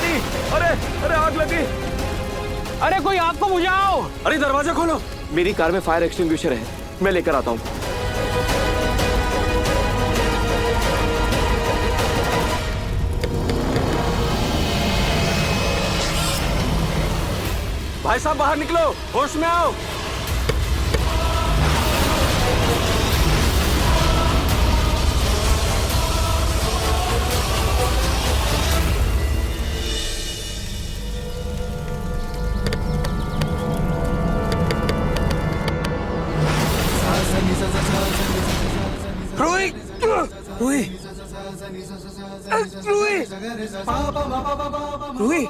पानी, अरे अरे आग लगी। अरे कोई आग को बुझाओ। अरे दरवाजा खोलो। मेरी कार में फायर एक्सटिंग्विशर है, मैं लेकर आता हूँ। भाई साहब बाहर निकलो, होश में आओ। रूही, रूही, रूही, रूही,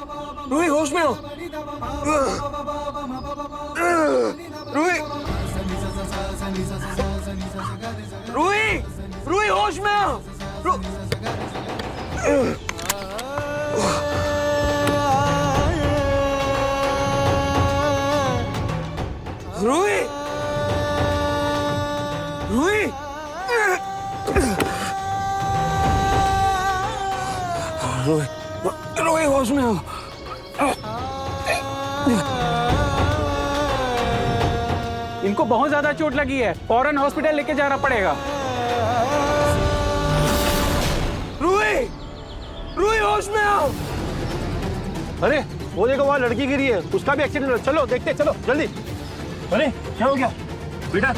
रूही होश में हो। रूही, रूही, रूही होश में हो। रूही, रूही, रूही, रूही होश में हो। इनको बहुत ज्यादा चोट लगी है, फौरन हॉस्पिटल लेके जाना पड़ेगा। रूही, रूही होश में आओ। अरे वो देखो वहाँ लड़की गिरी है, उसका भी एक्सीडेंट हुआ। चलो देखते, चलो जल्दी। अरे क्या हो गया बेटा?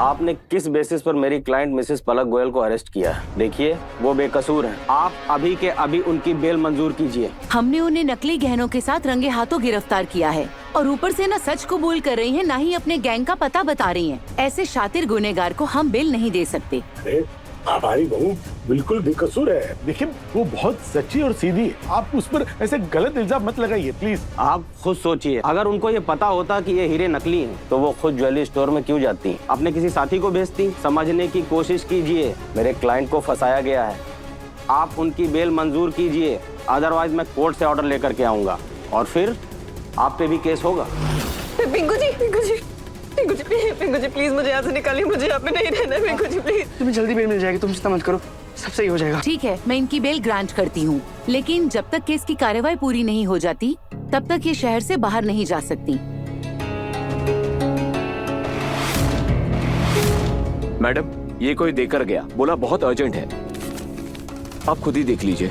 आपने किस बेसिस पर मेरी क्लाइंट मिसेस पलक गोयल को अरेस्ट किया है? देखिए वो बेकसूर हैं। आप अभी के अभी उनकी बेल मंजूर कीजिए। हमने उन्हें नकली गहनों के साथ रंगे हाथों गिरफ्तार किया है और ऊपर से न सच कबूल कर रही हैं, न ही अपने गैंग का पता बता रही हैं। ऐसे शातिर गुनहगार को हम बेल नहीं दे सकते। अरे हमारी बहू बिल्कुल बेकसूर है। देखिए वो बहुत सच्ची और सीधी है, आप उस पर ऐसे गलत इल्जाम मत लगाइए प्लीज। आप खुद सोचिए, अगर उनको ये पता होता कि ये हीरे नकली हैं, तो वो खुद ज्वेलरी स्टोर में क्यों जाती? अपने किसी साथी को भेजती। समझने की कोशिश कीजिए, मेरे क्लाइंट को फंसाया गया है। आप उनकी बेल मंजूर कीजिए, अदरवाइज मैं कोर्ट से ऑर्डर लेकर के आऊंगा और फिर आप पे भी केस होगा। पिंकू जी, पिंकू जी, पिंकू जी, पिंकू जी प्लीज मुझे यहाँ से निकालिए, मुझे यहाँ पे नहीं रहना है। पिंकू जी प्लीज। तुम्हें जल्दी बेल मिल जाएगी, तुम चिंता मत करो, सब सही हो जाएगा। ठीक है, मैं इनकी बेल ग्रांट करती हूँ, लेकिन जब तक केस की कार्रवाई पूरी नहीं हो जाती तब तक ये शहर से बाहर नहीं जा सकती। मैडम ये कोई देकर गया, बोला बहुत अर्जेंट है, आप खुद ही देख लीजिए।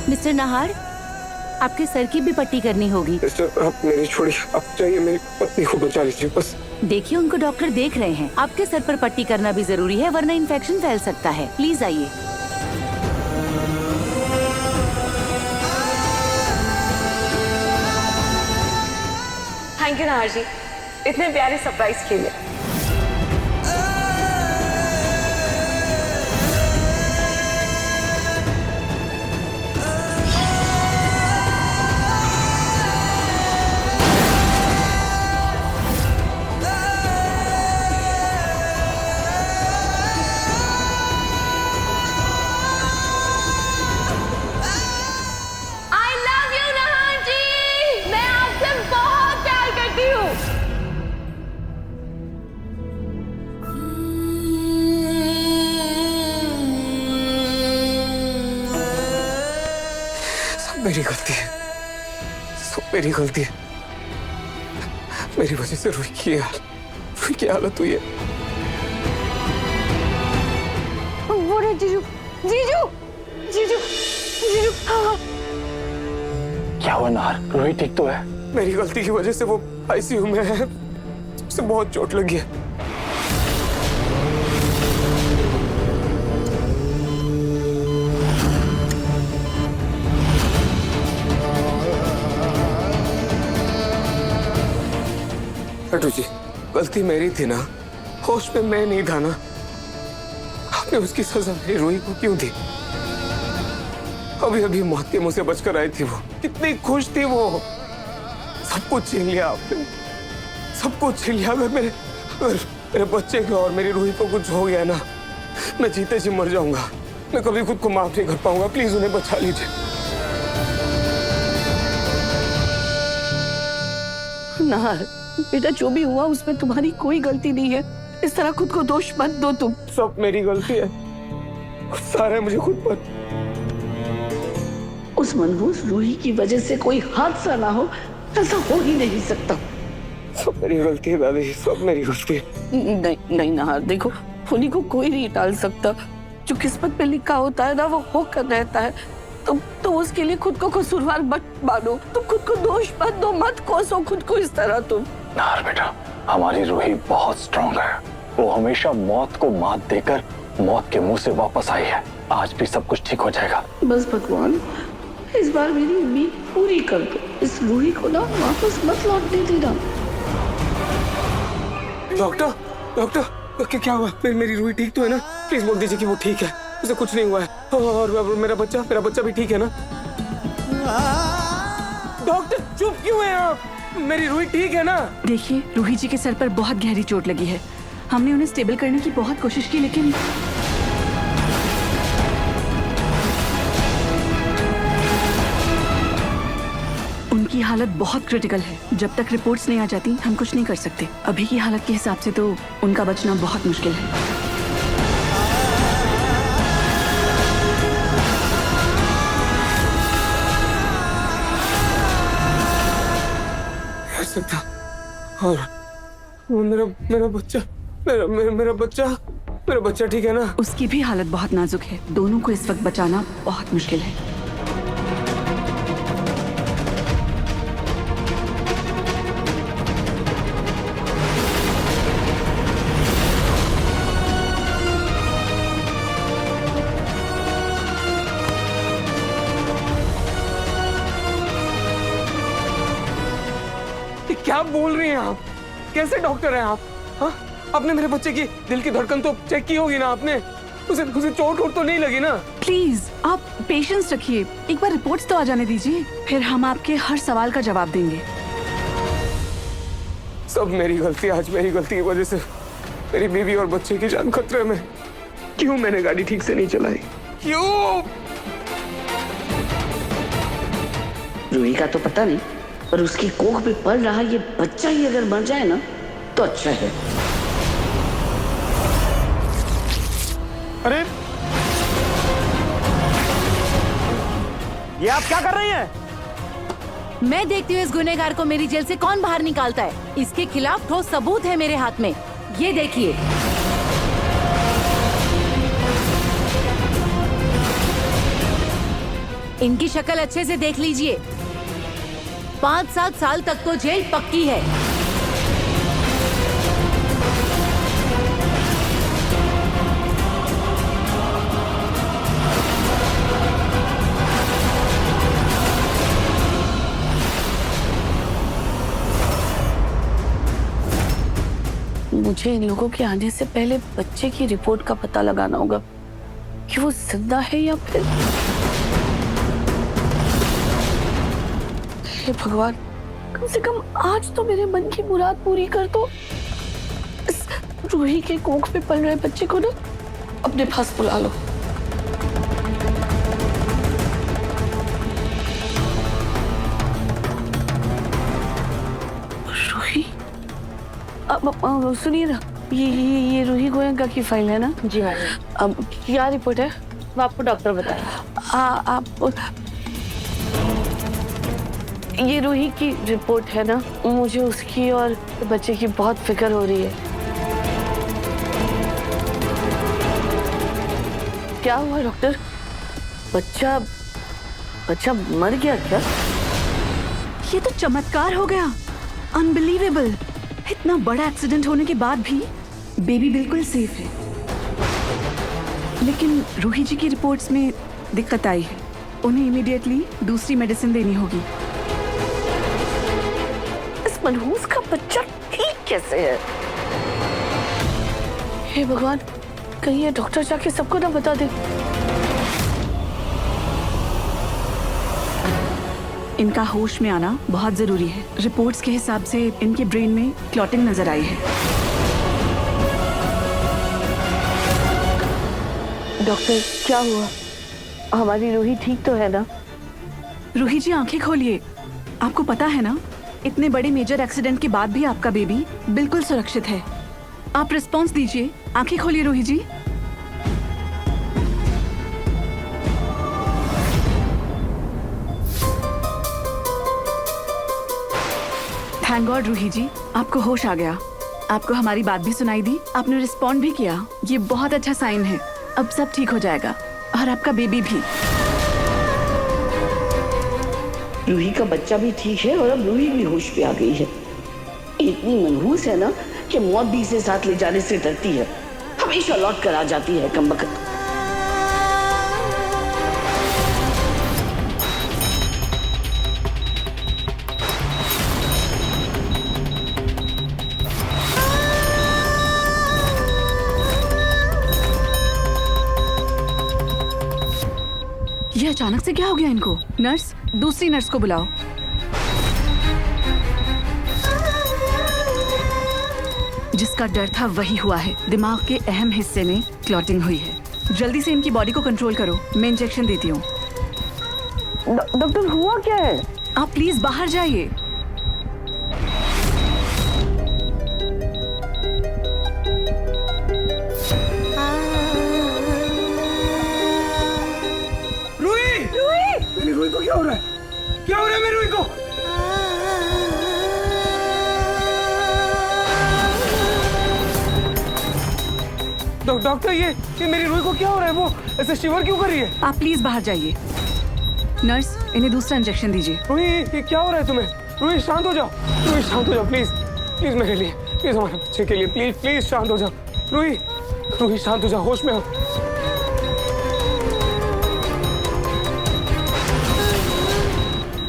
मिस्टर नाहर, आपके सर की भी पट्टी करनी होगी। सिस्टर आप मेरी छोड़िए, आप चाहिए मेरी पत्नी को बचा लीजिए बस। देखिए उनको डॉक्टर देख रहे हैं, आपके सर पर पट्टी करना भी जरूरी है, वरना इन्फेक्शन फैल सकता है। प्लीज आइए। थैंक यू नाहर जी, इतने प्यारे सरप्राइज के लिए। मेरी गलती है, सब मेरी गलती है। मेरी वजह से रूही की हालत हुई है। वो रे जीजू, जीजू, जीजू, जीजू। हाँ। क्या हुआ नाहर? रोहित ठीक तो है? मेरी गलती की वजह से वो आईसीयू में है, उसे बहुत चोट लगी है। लड्डू जी, गलती मेरी थी ना, होश में मैं नहीं था ना। आपने उसकी सजा मेरी रूही को क्यों दी? अभी अभी मौत के मुंह से बचकर आई थी वो, कितनी खुश थी वो। सब कुछ छीन लिया आपने, सब कुछ छीन लिया। अगर मेरे बच्चे को और मेरी रूही को कुछ हो गया ना, मैं जीते जी मर जाऊंगा। मैं कभी खुद को माफ नहीं कर पाऊंगा। प्लीज उन्हें बचा लीजिए। नाहर, बेटा जो भी हुआ उसमें तुम्हारी कोई गलती नहीं है। इस तरह खुद को दोष मत दो तुम। सब मेरी गलती है, सारा मुझे खुद पर। उस मनहूस रूही की वजह से कोई हादसा ना हो, ऐसा हो ही नहीं सकता। सब मेरी गलती है दादी, सब मेरी गलती है। नहीं नहीं नाहर, देखो उन्हीं को कोई नहीं टाल सकता। जो किस्मत में लिखा होता है ना, वो होकर रहता है। तुम उसके लिए खुद को कसूरवार मत मानो। तुम खुद को दोष मत दो, मत कोसो खुद को इस तरह तुम। नाहर बेटा, हमारी रूही बहुत स्ट्रांग है। वो हमेशा मौत को मात देकर मौत के मुंह से वापस आई है। आज भी सब कुछ ठीक हो जाएगा। बस भगवान, इस बार मेरी उम्मीद पूरी कर दो। इस रूही को ना वापस मत लौटने देना। डॉक्टर, डॉक्टर क्या हुआ? मेरी रूही ठीक तो है ना? प्लीज बोल दीजिए कि वो ठीक है, उसे कुछ नहीं हुआ है। और मेरा बच्चा भी ठीक है ना? डॉक्टर चुप क्यों हैं आप? मेरी रूही ठीक है ना? देखिए, रूही जी के सर पर बहुत गहरी चोट लगी है। हमने उन्हें स्टेबल करने की बहुत कोशिश की, लेकिन उनकी हालत बहुत क्रिटिकल है। जब तक रिपोर्ट्स नहीं आ जाती हम कुछ नहीं कर सकते। अभी की हालत के हिसाब से तो उनका बचना बहुत मुश्किल है। और मेरा बच्चा ठीक है ना? उसकी भी हालत बहुत नाजुक है। दोनों को इस वक्त बचाना बहुत मुश्किल है। क्या बोल रही हैं आप? कैसे डॉक्टर हैं आप? हाँ, आपने मेरे बच्चे की दिल की धड़कन तो चेक की होगी ना आपने? उसे चोट तो नहीं लगी ना? प्लीज आप पेशेंस रखिए, एक बार रिपोर्ट्स तो आ जाने दीजिए, फिर हम आपके हर सवाल का जवाब देंगे। सब मेरी गलती, आज मेरी गलती की वजह से मेरी बीवी और बच्चे की जान खतरे में। क्यों मैंने गाड़ी ठीक से नहीं चलाई? क्यों? रूही का तो पता नहीं, पर उसकी कोख में पल रहा ये बच्चा ही अगर मर जाए ना तो अच्छा है। अरे ये आप क्या कर रही हैं? मैं देखती हूँ इस गुनहगार को मेरी जेल से कौन बाहर निकालता है। इसके खिलाफ ठोस सबूत है मेरे हाथ में, ये देखिए। इनकी शक्ल अच्छे से देख लीजिए। 5-7 साल तक तो जेल पक्की है। मुझे इन लोगों के आने से पहले बच्चे की रिपोर्ट का पता लगाना होगा कि वो जिंदा है या फिर। हे भगवान, कम से कम आज तो मेरे मन की मुराद पूरी कर दो। इस रूही के कोख में पल रहे बच्चे को ना अपने पास बुला लो। रूही, अब सुनिए ना, ये रूही गोयनका की फाइल है ना? जी मैडम। अब क्या रिपोर्ट है? वो आपको डॉक्टर बताएगा। आप ये रूही की रिपोर्ट है ना? मुझे उसकी और बच्चे की बहुत फिक्र हो रही है। क्या हुआ डॉक्टर? बच्चा मर गया क्या? ये तो चमत्कार हो गया, अनबिलीवेबल। इतना बड़ा एक्सीडेंट होने के बाद भी बेबी बिल्कुल सेफ है। लेकिन रूही जी की रिपोर्ट्स में दिक्कत आई है। उन्हें इमीडिएटली दूसरी मेडिसिन देनी होगी। इस मनहूस का बच्चा ठीक कैसे है? हे भगवान, कहीं ये डॉक्टर जाके सबको ना बता दे। इनका होश में आना बहुत जरूरी है। रिपोर्ट्स के हिसाब से इनके ब्रेन में क्लॉटिंग नजर आई है। डॉक्टर क्या हुआ? हमारी रूही ठीक तो है ना? रूही जी आंखें खोलिए। आपको पता है ना, इतने बड़े मेजर एक्सीडेंट के बाद भी आपका बेबी बिल्कुल सुरक्षित है। आप रिस्पॉन्स दीजिए। आंखें खोलिए रूही जी। थैंक गॉड रूही जी, आपको होश आ गया। आपको हमारी बात भी सुनाई दी, आपने रिस्पॉन्ड भी किया। ये बहुत अच्छा साइन है। अब सब ठीक हो जाएगा और आपका बेबी भी। रूही का बच्चा भी ठीक है और अब रूही भी होश पे आ गई है। इतनी मनहूस है ना कि मौत भी इसे साथ ले जाने से डरती है। हमेशा लौट कर आ जाती है कमबख्त। ये अचानक से क्या हो गया इनको? नर्स, दूसरी नर्स को बुलाओ। जिसका डर था वही हुआ है। दिमाग के अहम हिस्से में क्लॉटिंग हुई है। जल्दी से इनकी बॉडी को कंट्रोल करो। मैं इंजेक्शन देती हूँ। डॉक्टर हुआ क्या है? आप प्लीज बाहर जाइए। मेरी रूही को क्या हो रहा है? क्या हो रहा है मेरी रूही को? डॉक्टर ये मेरी रूही को क्या हो रहा है? वो ऐसे शिवर क्यों कर रही है? आप प्लीज बाहर जाइए। नर्स, इन्हें दूसरा इंजेक्शन दीजिए। रूही ये क्या हो रहा है तुम्हें? रूही शांत हो जाओ। रूही शांत हो जाओ प्लीज। प्लीज मेरे लिए, प्लीज हमारे बच्चे के लिए, प्लीज प्लीज शांत हो जाओ। रूही रूही शांत हो जाओ, होश में आओ।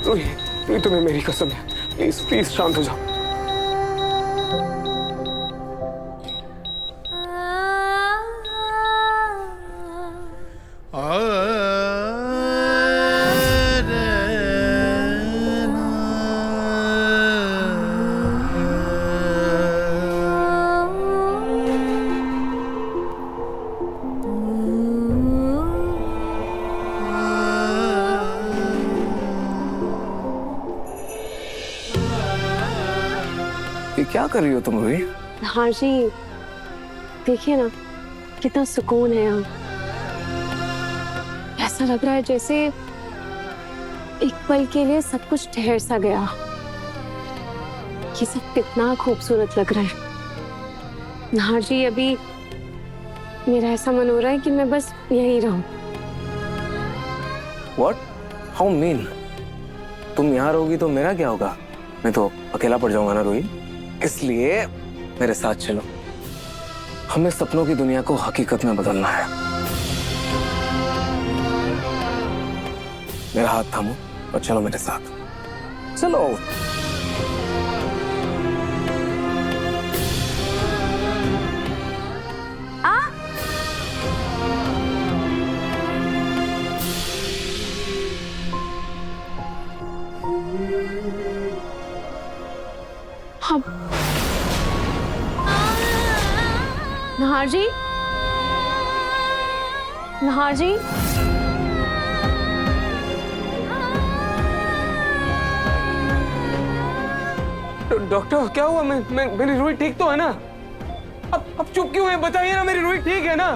रूही रूही तुम्हें मेरी कसम है, प्लीज प्लीज शांत हो जाओ। ये क्या कर रही हो तुम रूही? हाँ जी, देखिए ना कितना सुकून है यहाँ। ऐसा लग रहा है जैसे एक पल के लिए सब कुछ ठहर सा गया। ये सब कितना खूबसूरत लग रहा है। हाँ जी, अभी मेरा ऐसा मन हो रहा है कि मैं बस यहीं रहूं। What? How mean? तुम यहाँ रहोगी तो मेरा क्या होगा? मैं तो अकेला पड़ जाऊंगा ना रूही। इसलिए मेरे साथ चलो। हमें सपनों की दुनिया को हकीकत में बदलना है। मेरा हाथ थामो और चलो मेरे साथ। चलो। नहार जी, नहार जी, डॉक्टर क्या हुआ? मेरी रूही ठीक तो है ना? अब चुप क्यों है? बताइए ना, मेरी रूही ठीक है ना?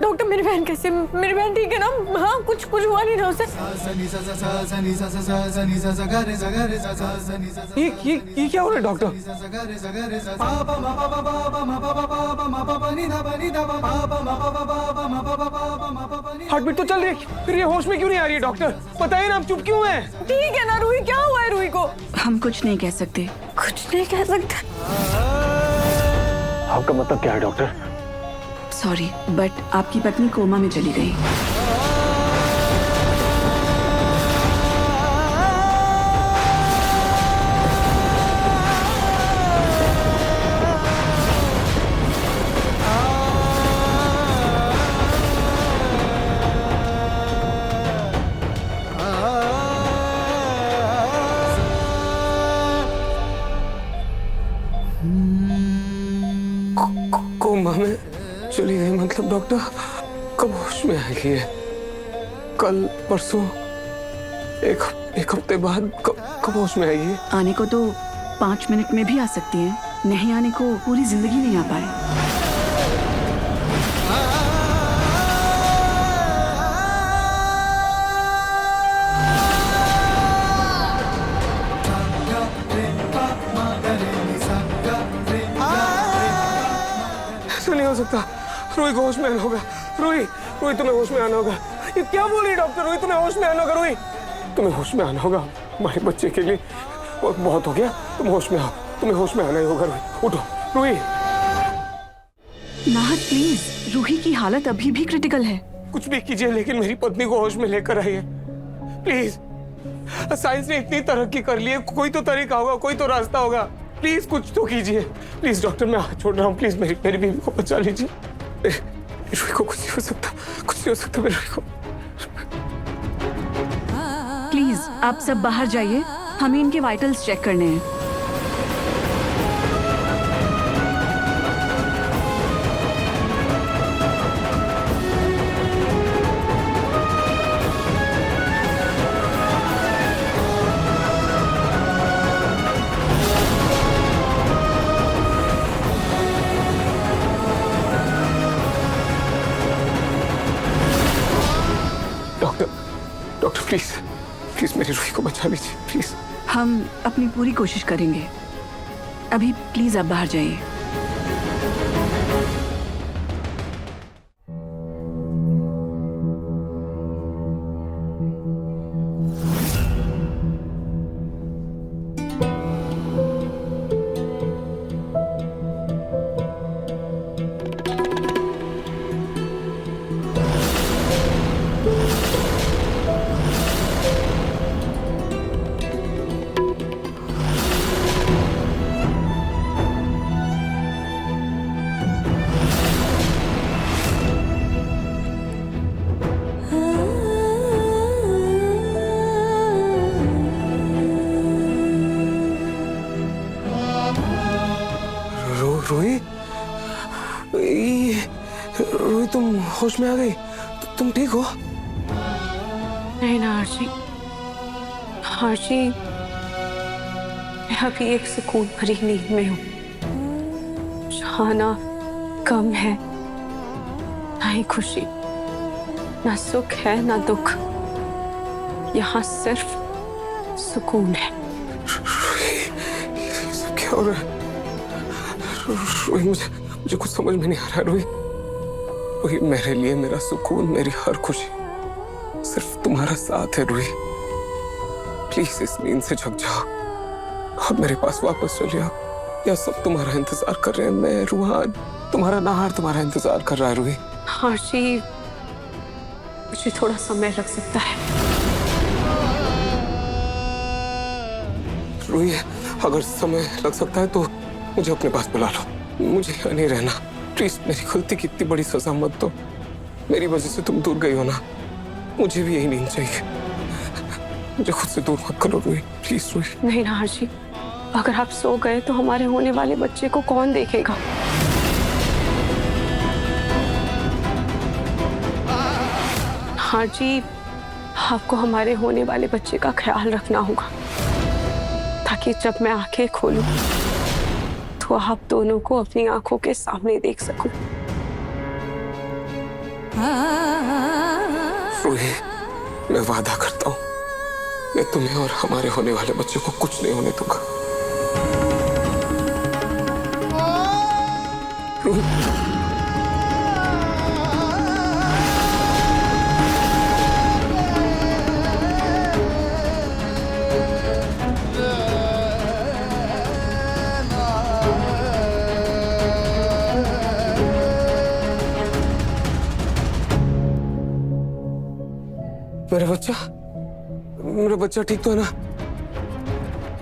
डॉक्टर मेरी बहन कैसे? मेरी बहन ठीक है ना? हाँ, कुछ हुआ नहीं ना उसे। ये क्या हो रहा है डॉक्टर? हार्ट बीट तो चल रही है, फिर ये होश में क्यों नहीं आ रही है? डॉक्टर बताइए ना, आप चुप क्यों हैं? ठीक है ना रूही? क्या हुआ है रूही को? हम कुछ नहीं कह सकते। कुछ नहीं कह सकते। आपका मतलब क्या है डॉक्टर? सॉरी, बट आपकी पत्नी कोमा में चली गई। मतलब डॉक्टर कब होश में आएगी ये? कल, परसों, एक हफ्ते बाद कब होश में आएगी? आने को तो 5 मिनट में भी आ सकती है, नहीं आने को पूरी जिंदगी नहीं आ पाए। ऐसा नहीं हो सकता। रूही को होश में आना होगा। रूही तुम्हें होश में आना होगा। ये क्या बोल रही डॉक्टर? रूही तुम्हें होश में आना होगा। रूही तुम्हें होश में आना होगा हमारे बच्चे के लिए। बहुत हो गया, तुम होश में आओ। तुम्हें होश में आना ही होगा। रूही उठो। रूही नाहद प्लीज, रूही की हालत अभी भी क्रिटिकल है। कुछ भी कीजिए लेकिन मेरी पत्नी को होश में लेकर आइए प्लीज। साइंस ने इतनी तरक्की कर ली है, कोई तो तरीका होगा, कोई तो रास्ता होगा। प्लीज कुछ तो कीजिए। प्लीज डॉक्टर मैं हाथ छोड़ रहा हूँ। प्लीज मेरी बीवी को बचा लीजिए। रूही को कुछ नहीं हो सकता, कुछ नहीं हो सकता मेरी रूही को। प्लीज आप सब बाहर जाइए, हमें इनके वाइटल्स चेक करने हैं। डॉक्टर प्लीज मेरी रूही को बचा लीजिए प्लीज। हम अपनी पूरी कोशिश करेंगे। अभी प्लीज आप बाहर जाइए। रूही तुम होश में आ गई? तुम ठीक हो? नहीं ना हर्षी, मैं अभी एक सुकून भरी नींद में हूँ। जहाँ ना गम है, ना ही खुशी, ना सुख है ना दुख। यहाँ सिर्फ सुकून है। सब क्या हो रहा है? रूही मुझे कुछ समझ में नहीं आ रहा। रूही मेरे लिए मेरा सुकून, मेरी हर खुशी सिर्फ तुम्हारा साथ है। रूही प्लीज इस नींद से जग जाओ और मेरे पास वापस चले आओ। या सब तुम्हारा इंतजार कर रहे हैं। मैं रूहान, तुम्हारा नाहर तुम्हारा इंतजार कर रहा है। रूही हर्षी, मुझे थोड़ा समय लग सकता है। रूही अगर समय लग सकता है तो मुझे अपने पास बुला लो। मुझे यहाँ नहीं रहना प्लीज। मेरी गलती की इतनी बड़ी सजा मत दो। मेरी वजह से तुम दूर गई हो ना, मुझे भी यही नींद चाहिए। मुझे खुद से दूर मत करो रूही प्लीज। रूही नहीं ना हर्षी, अगर आप सो गए तो हमारे होने वाले बच्चे को कौन देखेगा? हर्षी, आपको हमारे होने वाले बच्चे का ख्याल रखना होगा ताकि जब मैं आंखें खोलूं तो आप दोनों को अपनी आंखों के सामने देख सकूं। रूही मैं वादा करता हूँ, मैं तुम्हें और हमारे होने वाले बच्चे को कुछ नहीं होने दूंगा। रूही मेरा बच्चा ठीक तो है ना?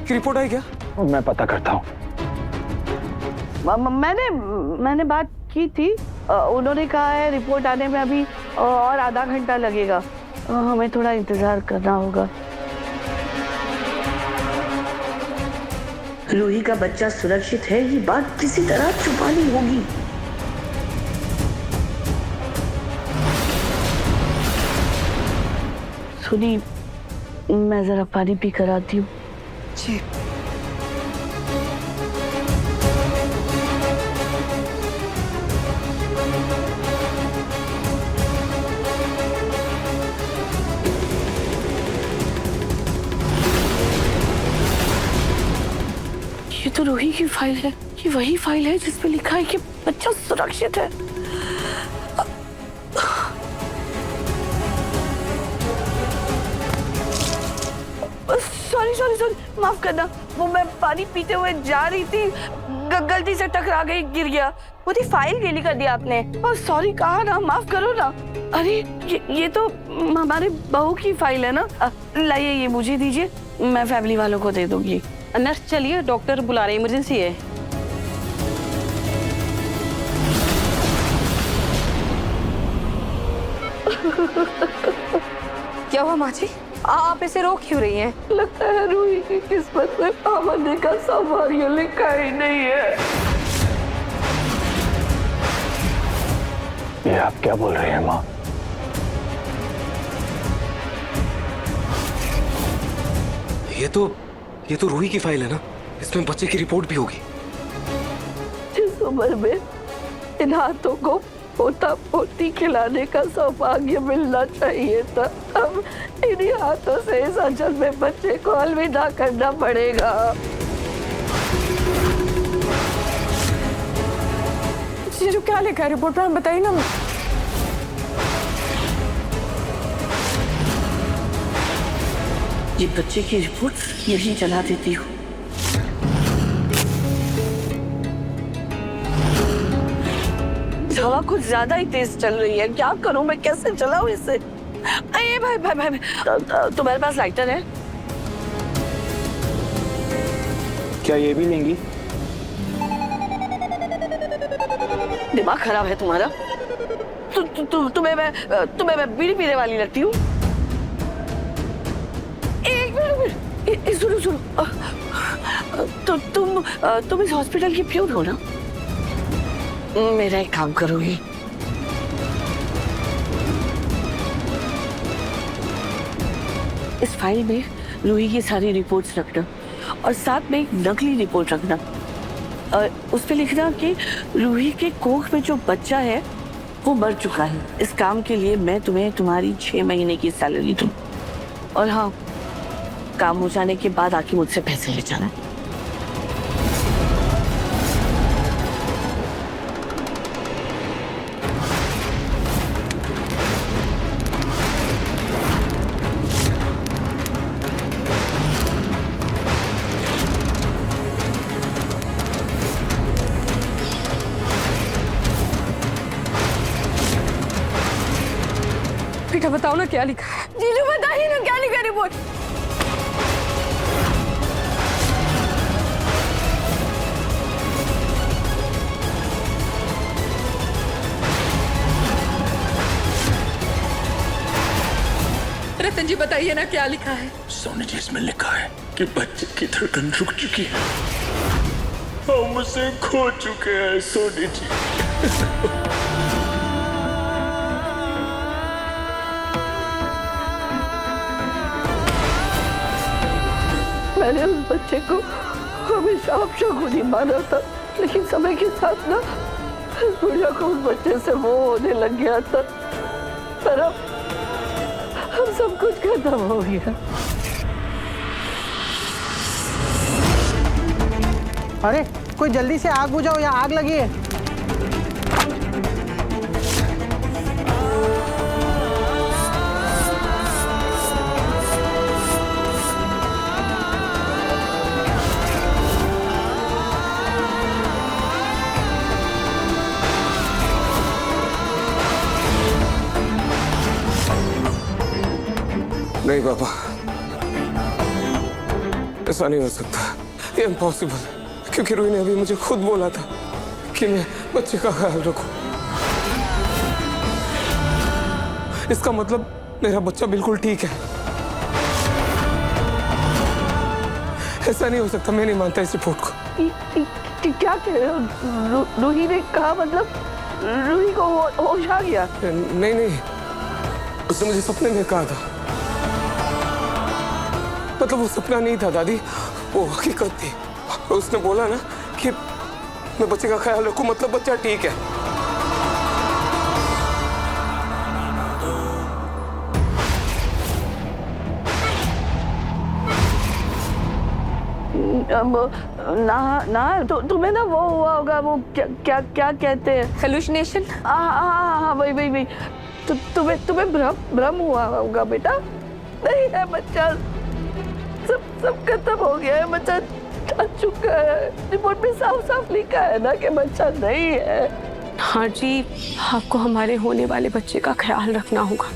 की रिपोर्ट आई क्या? मैं पता करता हूँ। मैंने बात की थी। उन्होंने कहा है रिपोर्ट आने में अभी और आधा घंटा लगेगा। हमें थोड़ा इंतजार करना होगा। रूही का बच्चा सुरक्षित है, ये बात किसी तरह छुपानी होगी। सुनी, मैं जरा पानी पी कर आती हूँ। जी। ये तो रूही की फाइल है। ये वही फाइल है जिसपे लिखा है कि बच्चा सुरक्षित है। सॉरी सॉरी सॉरी, माफ करना। वो मैं पानी पीते हुए जा रही थी, गलती से टकरा गई, गिर गया। वो थी फाइल गीली कर दिया आपने। और सॉरी कहा ना, माफ करो ना। अरे ये तो हमारे बहू की फाइल है ना। लाइए ये मुझे दीजिए, मैं फैमिली वालों को दे दूंगी। नर्स चलिए, डॉक्टर बुला रहे, इमरजेंसी है। क्या हुआ माँ जी, आप इसे रोक क्यों रही हैं? लगता है रूही की किस्मत में पावंदे का सौभाग्य लिखा ही नहीं है। ये आप क्या बोल रहे हैं माँ? ये तो रूही की फाइल है ना, इसमें बच्चे की रिपोर्ट भी होगी। जिस उम्र में इन हाथों को पोता पोती खिलाने का सौभाग्य मिलना चाहिए था, अब इन्हीं हाथों से इस अजल में बच्चे को अलविदा करना पड़ेगा। जीजू क्या लिखा है रिपोर्ट में, बताइए ना। ये बच्चे की रिपोर्ट यही चला देती हूँ। हवा कुछ ज्यादा ही तेज चल रही है, क्या करूं मैं, कैसे चलाऊं इसे? अरे भाई भाई भाई, तुम्हारे पास लाइटर है? क्या ये भी लेंगी? दिमाग खराब है तुम्हारा? तुम्हें मैं बीड़ी पीने वाली लगती हूँ? एक मिनट, सुनो। तो तुम इस हॉस्पिटल की प्यून हो ना? मेरा एक काम करोगी? इस फाइल में रूही की सारी रिपोर्ट्स रखना और साथ में एक नकली रिपोर्ट रखना और उस पे लिखना कि रूही के कोख में जो बच्चा है वो मर चुका है। इस काम के लिए मैं तुम्हें तुम्हारी 6 महीने की सैलरी दूं। और हाँ, काम हो जाने के बाद आके मुझसे पैसे ले जाना। बेटा बताओ ना क्या लिखा है। जीजू बताइए ना क्या लिखा रिपोर्ट। रतन जी बताइए ना क्या लिखा है। सोनी जी, इसमें लिखा है कि बच्चे की धड़कन रुक चुकी है, हम उसे खो चुके हैं सोनी जी। मैंने उस बच्चे को हमेशा अपशगुनी माना था, लेकिन समय के साथ ना सूर्या को उस बच्चे से वो होने लग गया था। पर अब सब कुछ खत्म हो गया। अरे कोई जल्दी से आग बुझाओ, या आग लगी है। नहीं पापा, ऐसा नहीं हो सकता, ये इम्पॉसिबल है। क्योंकि रूही ने अभी मुझे खुद बोला था कि मैं बच्चे का ख्याल रखूं। इसका मतलब मेरा बच्चा बिल्कुल ठीक है। ऐसा नहीं हो सकता, मैं नहीं मानता इस रिपोर्ट को। क्या कह रहे हो? रूही ने कहा, मतलब रूही को होश आ गया? नहीं, उसने मुझे सपने में कहा था। मतलब वो सपना नहीं था दादी, वो हकीकत थी। उसने बोला ना कि मैं बच्चे का ख्याल रखूं, मतलब बच्चा ठीक है। ना तुम्हें ना वो हुआ होगा, वो क्या क्या क्या कहते हैं, हेलुसिनेशन। हाँ वही तुम्हें भ्रम हुआ होगा बेटा। नहीं है बच्चा, सब खत्म हो गया है, बच्चा जा चुका है। रिपोर्ट में साफ साफ लिखा है ना कि बच्चा नहीं है। हाँ जी, आपको हमारे होने वाले बच्चे का ख्याल रखना होगा,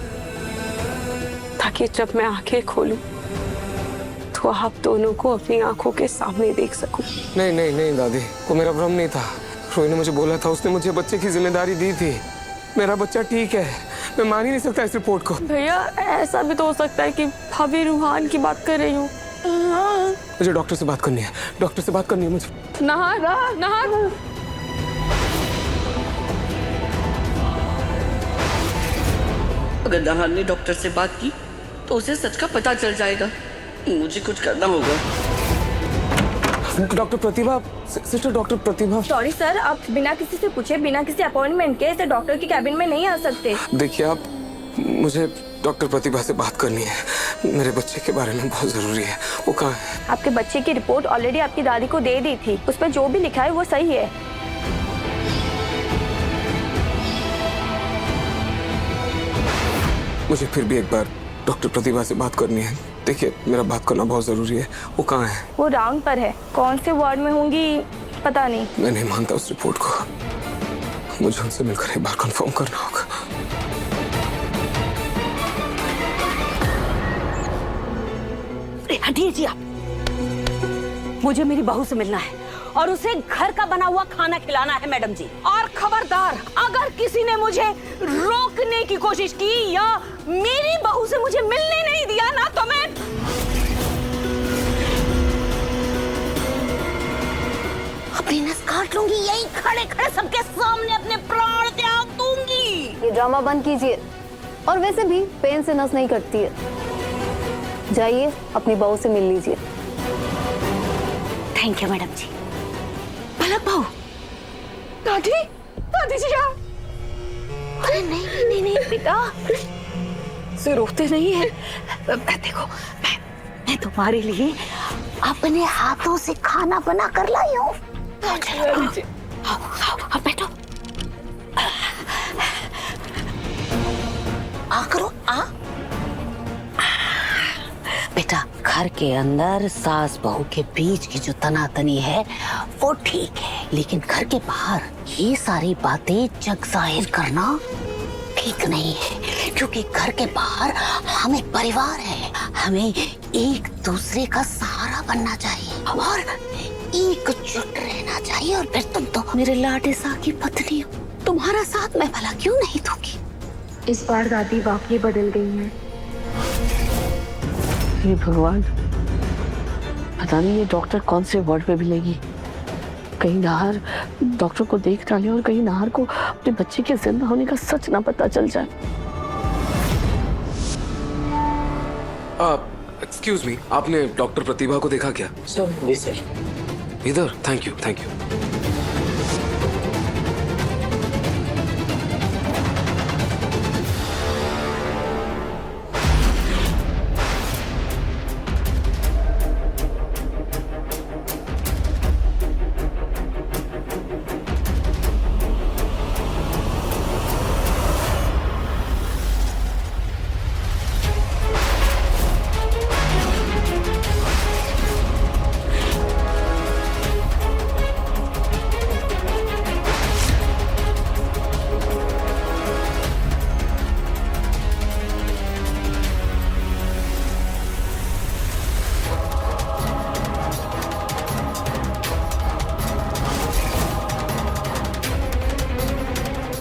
ताकि जब मैं आंखें खोलूं तो आप दोनों को अपनी आंखों के सामने देख सकूं। नहीं दादी, वो मेरा भ्रम नहीं था। रोही ने मुझे बोला था, उसने मुझे बच्चे की जिम्मेदारी दी थी। मेरा बच्चा ठीक है, मैं मान ही नहीं सकता इस रिपोर्ट को। भैया ऐसा भी तो हो सकता है कि भाभी रूहान की बात कर रही हूँ। मुझे डॉक्टर से बात करनी है, डॉक्टर से बात करनी है मुझे। नहार अगर नहार ने डॉक्टर से बात की तो उसे सच का पता चल जाएगा। मुझे कुछ करना होगा। डॉक्टर प्रतिभा, सिस्टर डॉक्टर प्रतिभा। सॉरी सर, आप बिना किसी से पूछे, बिना किसी अपॉइंटमेंट के ऐसे डॉक्टर के कैबिन में नहीं आ सकते। देखिए आप, मुझे डॉक्टर प्रतिभा से बात करनी है, मेरे बच्चे के बारे में बहुत जरूरी है। वो कहाँ है? आपके बच्चे की रिपोर्ट ऑलरेडी आपकी दादी को दे दी थी, उस पर जो भी लिखा है वो सही है। मुझे फिर भी एक बार डॉक्टर प्रतिभा से बात करनी है। देखिए मेरा बात करना बहुत जरूरी है। वो कहाँ है? वो राउंड पर है, कौन से वार्ड में होंगी पता नहीं। मैं नहीं मानता उस रिपोर्ट को, मुझे उनसे मिलकर एक बार कंफर्म करना होगा। हटिए जी आप। मुझे मेरी बहू से मिलना है और उसे घर का बना हुआ खाना खिलाना है मैडम जी। और खबरदार, अगर किसी ने मुझे रोकने की कोशिश की या मेरी बहू से मुझे मिलने नहीं दिया ना, तो मैं अपनी नस काट लूंगी, यही खड़े खड़े सबके सामने अपने प्राण त्याग दूंगी। ये ड्रामा बंद कीजिए, और वैसे भी पेन से नस नहीं कटती है। जाइए अपनी बहू से मिल लीजिए। थैंक यू मैडम जी। पलक बहू। दादी जी आप। अरे नहीं बेटा, से रोते नहीं है। देखो मैं तुम्हारे लिए अपने हाथों से खाना बना कर लाई हूँ। आओ बैठो। आ करो आ। बेटा, घर के अंदर सास बहू के बीच की जो तनातनी है वो ठीक है, लेकिन घर के बाहर ये सारी बातें जग जाहिर करना ठीक नहीं है, क्योंकि घर के बाहर हम एक परिवार है, हमें एक दूसरे का सहारा बनना चाहिए और एकजुट रहना चाहिए। और फिर तुम तो मेरे लाडे सा की पत्नी हो, तुम्हारा साथ मैं भला क्यों नहीं दूंगी। इस बार दादी वाकई बदल गई है। हे भगवान, पता नहीं ये डॉक्टर कौन से वार्ड पे मिलेगी। कहीं नाहर डॉक्टर को देख डाले और कहीं नाहर को अपने बच्चे के जिंदा होने का सच ना पता चल जाए। एक्सक्यूज मी, आपने डॉक्टर प्रतिभा को देखा क्या? सर इधर। Thank you.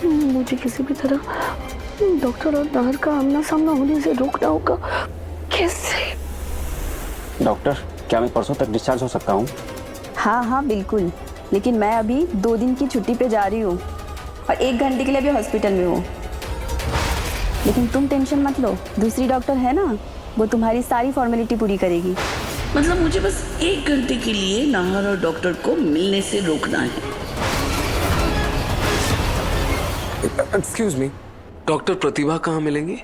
मुझे किसी भी तरह डॉक्टर और नाहर का आमना सामना होने से रोकना होगा। कैसे? डॉक्टर, क्या मैं परसों तक डिस्चार्ज हो सकता हूँ? हाँ बिल्कुल, लेकिन मैं अभी 2 दिन की छुट्टी पे जा रही हूँ और 1 घंटे के लिए अभी हॉस्पिटल में हूँ। लेकिन तुम टेंशन मत लो, दूसरी डॉक्टर है ना, वो तुम्हारी सारी फॉर्मेलिटी पूरी करेगी। मतलब मुझे बस 1 घंटे के लिए नाहर और डॉक्टर को मिलने से रोकना है। एक्सक्यूज मी, डॉक्टर प्रतिभा कहाँ मिलेंगी?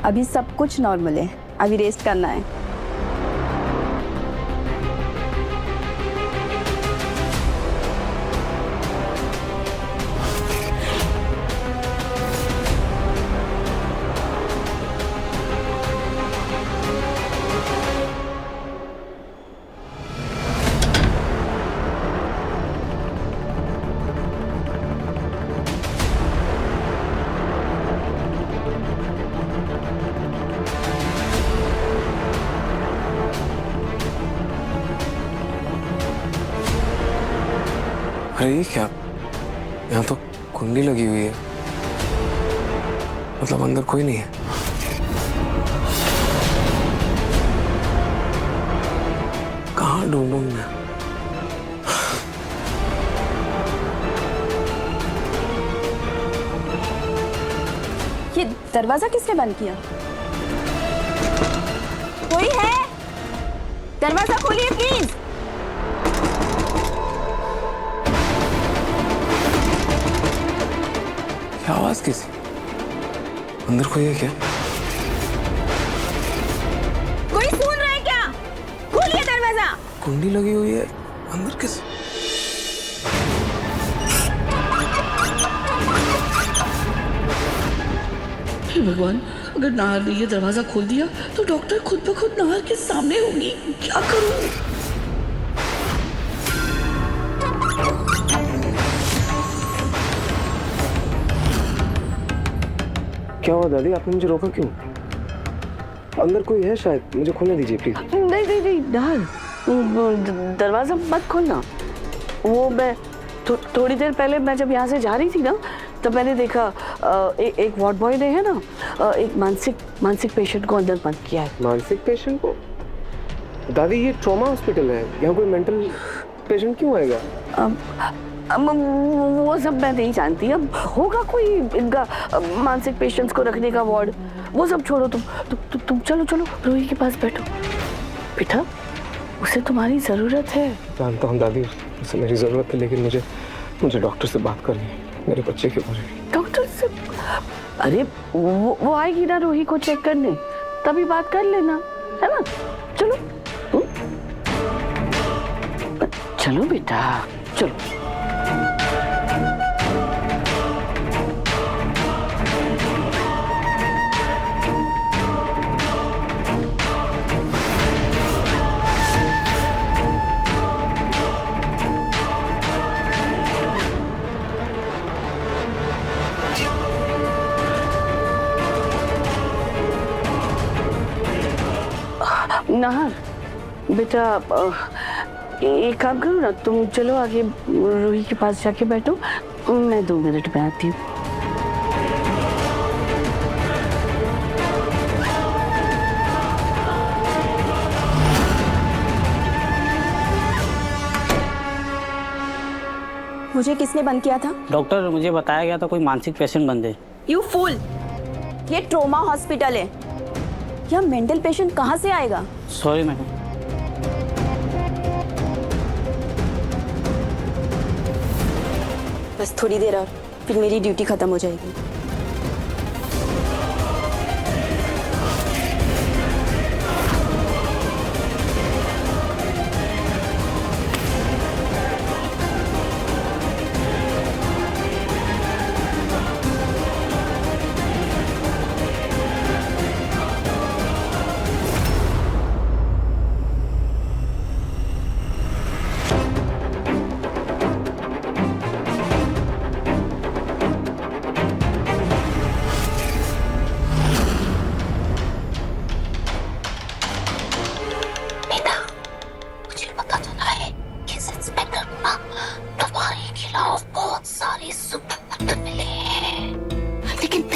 अभी सब कुछ नॉर्मल है, अभी रेस्ट करना है। अरे ये क्या, यहाँ तो कुंडी लगी हुई है, मतलब अंदर कोई नहीं है। कहाँ ढूंढूं मैं? ये दरवाजा किसने बंद किया? कोई है? दरवाजा खोलिए प्लीज। क्या आवाज किसी? अंदर कोई है क्या? कोई सुन रहा है क्या? खोलिए दरवाजा। कुंडी लगी हुई है, अंदर किस? हे भगवान, अगर नाहर ने ये दरवाजा खोल दिया तो डॉक्टर खुद ब खुद नाहर के सामने होगी। क्या करूं? क्या हुआ दादी, आपने मुझे रोका क्यों? अंदर कोई है शायद, मुझे खोलने दीजिए प्लीज। नहीं नहीं नहीं नाहर, दरवाजा मत खोलना। वो मैं थोड़ी देर पहले मैं जब यहाँ से जा रही थी ना, तब मैंने देखा एक वार्ड बॉय ने है ना एक मानसिक पेशेंट को अंदर बंद किया है। मानसिक पेशेंट को? दादी ये ट्रॉमा हॉस्पिटल है, यहाँ कोई मेंटल पेशेंट क्यों आएगा? वो सब मैं नहीं जानती। अब होगा कोई इनका मानसिक पेशेंट्स को रखने का वार्ड। वो सब छोड़ो, तुम चलो रूही के पास बैठो। बेटा, उसे तुम्हारी जरूरत है। जानता हूँ दादी, उसे मेरी जरूरत है, लेकिन मुझे डॉक्टर से बात करनी है मेरे बच्चे के बारे में। डॉक्टर से? अरे वो आएगी ना रूही को चेक करने, तभी बात कर लेना, है ना? चलो चलो बेटा, चलो। नाहर बेटा, एक काम करो ना, तुम चलो आगे रूही के पास जाके बैठो, मैं 2 मिनट में आती हूँ। मुझे किसने बंद किया था? डॉक्टर, मुझे बताया गया था कोई मानसिक पेशेंट बंद है। यू फूल, ये ट्रोमा हॉस्पिटल है, यह मेंटल पेशेंट कहाँ से आएगा? Sorry madam. बस थोड़ी देर और, फिर मेरी ड्यूटी खत्म हो जाएगी।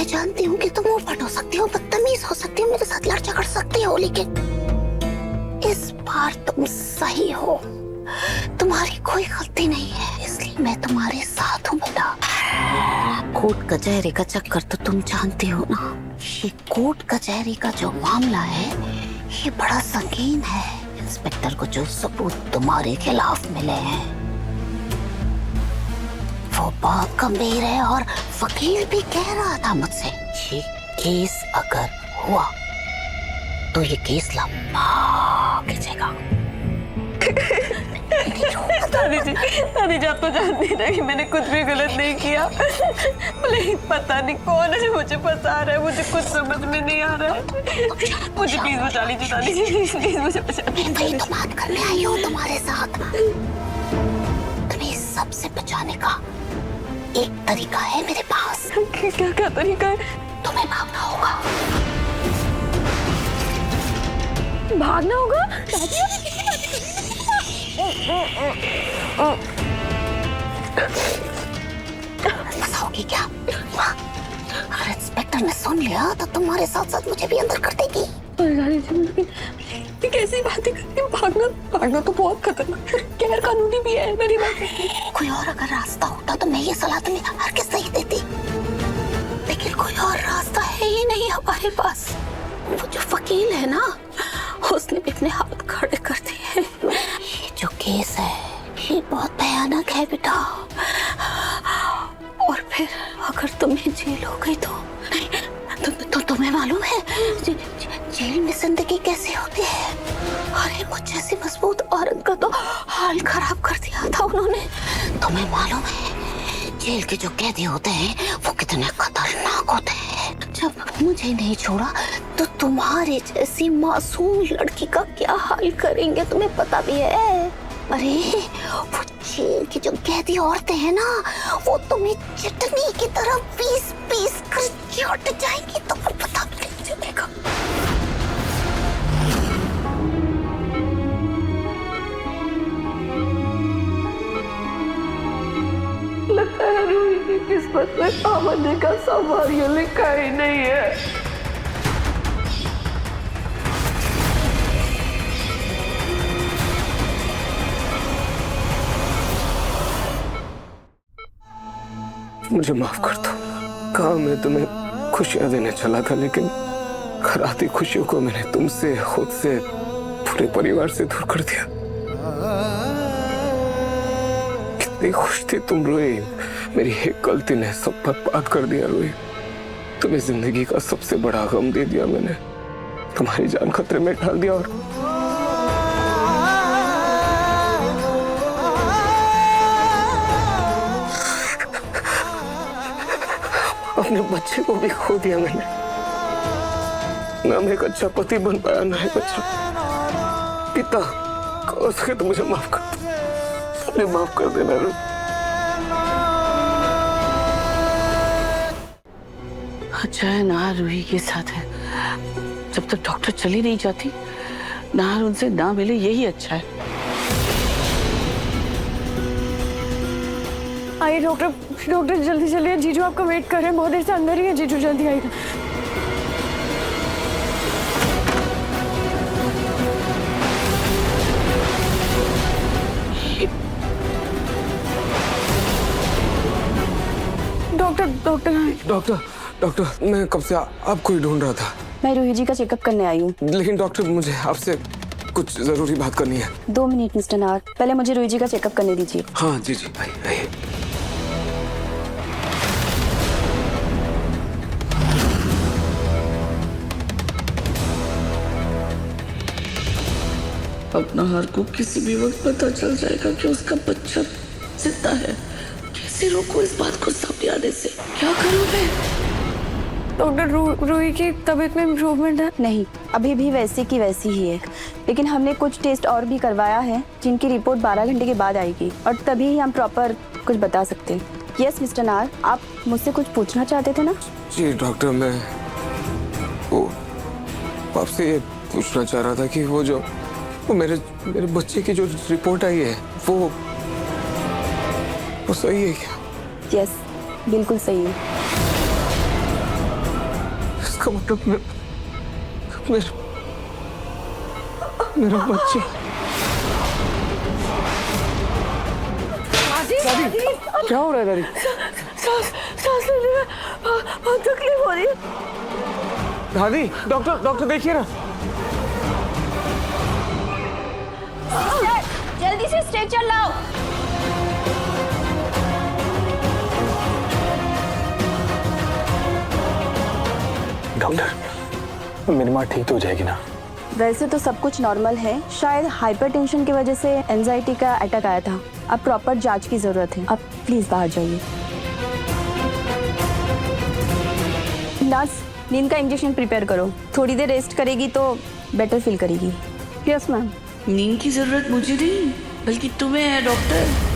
जानती हूँ कि तुम उर्फट हो सकती हो, बदतमीज हो सकती हो, मेरे साथ लड़ झगड़ सकती हो, लेकिन इस बार तुम सही हो। तुम्हारी कोई गलती नहीं है, इसलिए मैं तुम्हारे साथ हूँ बेटा। कोर्ट कचहरी का चक्कर तो तुम जानती हो ना, ये कोर्ट कचहरी का जो मामला है ये बड़ा संगीन है। इंस्पेक्टर को जो सबूत तुम्हारे खिलाफ मिले हैं वो बहुत गंभीर है और वकील भी कह रहा था मुझसे ये केस अगर हुआ तो ये केस लंबा खींचेगा। दादी जी आप तो जानती ना कि मैंने कुछ भी गलत नहीं किया। लेकिन पता नहीं कौन है मुझे फंसा रहा है, मुझे कुछ समझ में नहीं आ रहा है। मुझे प्लीज बचा लीजिए दादी जी, प्लीज मुझे बचा लीजिए। वही तो बात करने आई हूँ तुम्हारे साथ। तुम्हें सबसे बचाने का एक तरीका है मेरे पास। क्या तरीका है? तुम्हें भागना होगा। भागना होगा? फंसाओगी क्या? अगर इंस्पेक्टर ने सुन लिया तो तुम्हारे साथ साथ मुझे भी अंदर कर देगी। कैसी बातें करती हो? भागना तो बहुत खतरनाक गैर कानूनी भी है मेरी बात। कोई और अगर रास्ता होता तो मैं ये सलाह तुम्हें हर किस नहीं देती, लेकिन कोई और रास्ता है ही नहीं हमारे पास। वो जो वकील है ना उसने अपने हाथ खड़े कर दिए। ये जो केस है ये बहुत भयानक है बेटा, और फिर अगर तुम्हें जेल हो गई तो तुम्हें मालूम है जेल में जिंदगी कैसी होती है। अरे मुझ जैसी मजबूत औरत का तो हाल खराब कर दिया था उन्होंने। तुम्हें मालूम है जेल के जो कैदी होते हैं वो कितने खतरनाक होते हैं। जब मुझे नहीं छोड़ा तो तुम्हारे जैसी मासूम लड़की का क्या हाल करेंगे तुम्हें पता भी है। अरे वो जेल की जो कैदी औरतें हैं ना वो तुम्हें चटनी की तरह पीस पीस कर चाट जाएंगी, तुम्हें पता भी नहीं चलेगा। लगता है रूही की किस्मत में आमने का सवाल लिखा ही नहीं है। मुझे माफ कर दो। कहा मैं तुम्हें खुशियां देने चला था, लेकिन घर आती खुशियों को मैंने तुमसे, खुद से, पूरे परिवार से दूर कर दिया। कितनी खुश थी तुम रोई, मेरी एक गलती ने सब बर्बाद कर दिया रोई। तुम्हें जिंदगी का सबसे बड़ा गम दे दिया मैंने, तुम्हारी जान खतरे में डाल दिया। और अपने बच्चे को भी खो दिया मैंने। ना मैं एक अच्छा पति बन पाया, ना एक अच्छा पिता। उसके तो मुझे माफ कर दो, मुझे माफ कर देना रू। अच्छा है नाहर रूही के साथ है। जब तक डॉक्टर चली नहीं जाती नाहर उनसे ना मिले यही अच्छा है। आइए डॉक्टर जल्दी चलिए, जीजू आपका वेट कर रहे हैं, बहुत देर से अंदर ही है। जीजू जल्दी आइए। डॉक्टर मैं कब से आपको ही ढूंढ रहा था। मैं रूही जी का चेकअप करने आई हूँ। लेकिन डॉक्टर मुझे आपसे कुछ जरूरी बात करनी है। 2 मिनट मिस्टर नाहर, पहले मुझे रूही जी का चेकअप करने दीजिए। हाँ जी आइए। अब नाहर को किसी भी वक्त पता चल जाएगा कि उसका बच्चा जिंदा है। कैसे रोको इस बात को सामने आने से? क्या करूं मैं? डॉक्टर रूही की तबीयत में इम्प्रूवमेंट है? नहीं, अभी भी वैसी की वैसी ही है, लेकिन हमने कुछ टेस्ट और भी करवाया है जिनकी रिपोर्ट 12 घंटे के बाद आएगी और तभी ही हम प्रॉपर कुछ बता सकते हैं। यस मिस्टर नाहर, आप मुझसे कुछ पूछना चाहते थे ना? जी डॉक्टर, मैं वो आपसे ये पूछना चाह रहा था कि वो मेरे बच्चे की जो रिपोर्ट आई है वो सही है क्या? यस, बिल्कुल सही है। इसका मतलब मेरा बच्चा। क्या हो रहा है दादी? सांस लेने में बहुत तकलीफ हो रही है। दादी, डॉक्टर देखिए ना। जल्दी से स्ट्रेचर लाओ। डॉक्टर, मेरी माँ ठीक तो हो जाएगी ना? वैसे तो सब कुछ नॉर्मल है, शायद हाइपरटेंशन की वजह से एंजाइटी का अटैक आया था। अब प्रॉपर जांच की जरूरत है। अब प्लीज बाहर जाइए। नर्स, नींद का इंजेक्शन प्रिपेयर करो। थोड़ी देर रेस्ट करेगी तो बेटर फील करेगी। Yes ma'am. नींद की जरूरत मुझे नहीं बल्कि तुम्हें है डॉक्टर।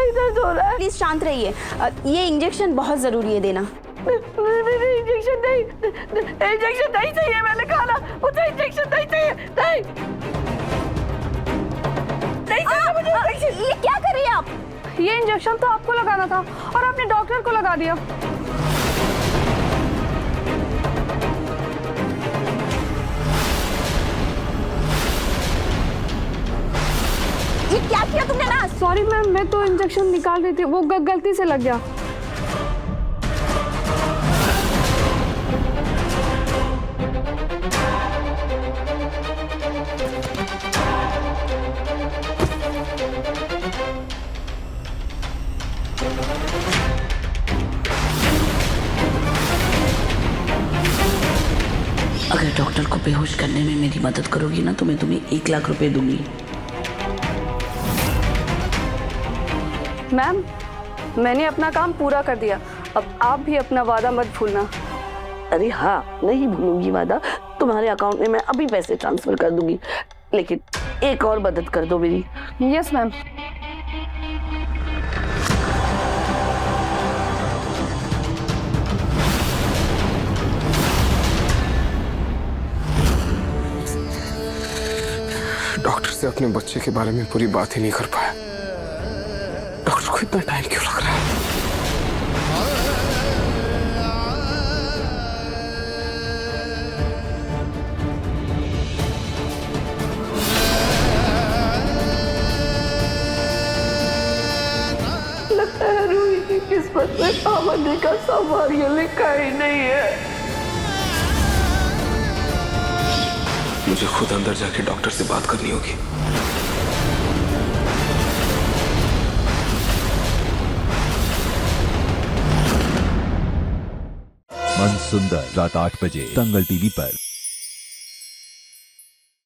दर्द हो रहा है। प्लीज शांत रहिए। ये इंजेक्शन बहुत जरूरी है देना। इंजेक्शन नहीं चाहिए, मैंने कहा ना, मुझे इंजेक्शन नहीं चाहिए। ये क्या कर रही हैं आप? ये इंजेक्शन तो आपको लगाना था और आपने डॉक्टर को लगा दिया। ये क्या किया तुमने ना? सॉरी मैम, मैं तो इंजेक्शन निकाल रही थी, वो गलती से लग गया। अगर डॉक्टर को बेहोश करने में मेरी मदद करोगी ना तो मैं तुम्हें 1 लाख रुपए दूंगी। मैम, मैंने अपना काम पूरा कर दिया, अब आप भी अपना वादा मत भूलना। अरे हाँ, नहीं भूलूंगी वादा। तुम्हारे अकाउंट में मैं अभी पैसे ट्रांसफर कर दूंगी, लेकिन एक और मदद कर दो मेरी। Yes ma'am. डॉक्टर से अपने बच्चे के बारे में पूरी बात ही नहीं कर पाया। डॉक्टर को इतना टाइम क्यों लग रहा है? लगता है रूही की किस्मत में पावनी का सौभाग्य लिखा ही नहीं है। मुझे खुद अंदर जाके डॉक्टर से बात करनी होगी। मन सुंदर रात 8 बजे दंगल टीवी पर।